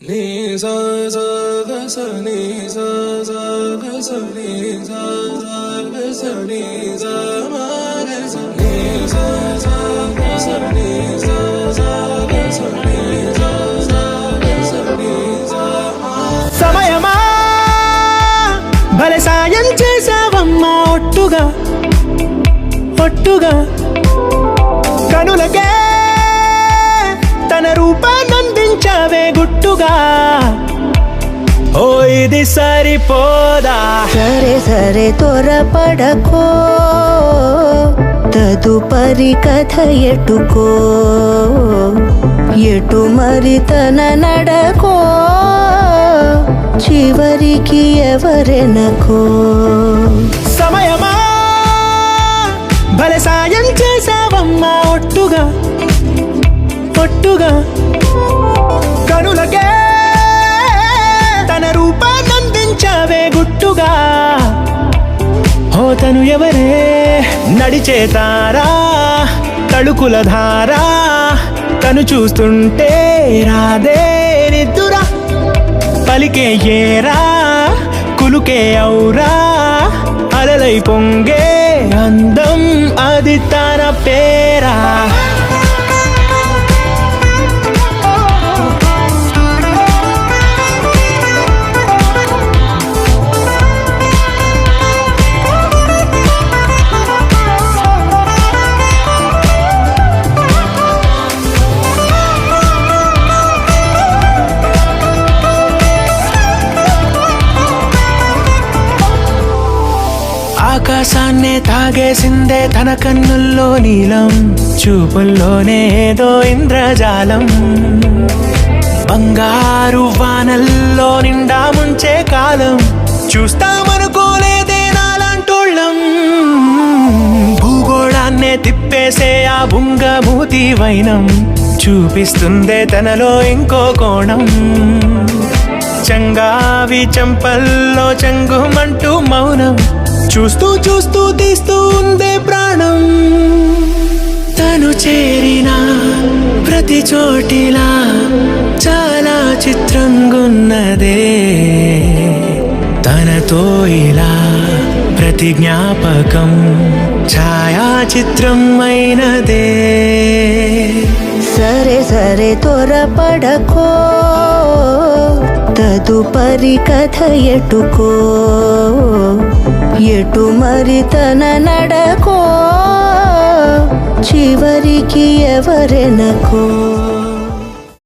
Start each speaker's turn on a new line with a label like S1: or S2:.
S1: Ni sa sa ga sa ni sa sa ga sa ni sa sa ga sa ni sa ma ga sa ni sa sa ga sa ni sa sa ga sa ni sa sa ga sa ni sa ma
S2: సమయమా భలే సాయం చేసావమ్మా ఒట్టుగా ఒట్టుగా కనులకే తన రూపాన్నందించావే గుట్టుగా ఓ ఇది సరిపోదా
S3: సరే సరే త్వరపడకో తదుపరి కథ ఎటుకో ఎటు మరి తన నడకో చివరికి ఎవరెనకో
S2: సమయమా భలే సాయం చేసావమ్మా ఒట్టుగా ఒట్టుగా కనులకే తన రూపాన్నందించావే గుట్టుగా ఓ తను ఎవరే నడిచే తారా తళుకుల ధారా తను చూస్తుంటే రాదే నిద్దురా పలికే ఏరా కులుకే ఔరా అలలై పొంగే అందం అది తన పేరా ఆకాశాన్నే తాగేసిందే తన కన్నుల్లో నీలం చూపుల్లోనే ఏదో ఇంద్రజాలం బంగారు వానల్లో నిండా ముంచే కాలం చూస్తామనుకోలేదే నాలాంటోళ్ళం భూగోళాన్నే తిప్పేసే ఆ బుంగమూతి వైనం చూపిస్తుందే తనలో ఇంకో కోణం చంగావి చంపల్లో చంగుమంటూ మౌనం చూస్తూ చూస్తూ తీస్తూ ఉందే ప్రాణం తను చేరిన ప్రతి చోటిలా చాలా చిత్రంగున్నదే తనతో ఇలా ప్రతి జ్ఞాపకం ఛాయాచిత్రం అయినదే
S3: సరే సరే త్వరపడకో తదుపరి కథ ఎటుకో ఎటు మరి తన నడకో చివరికి ఎవరెనకో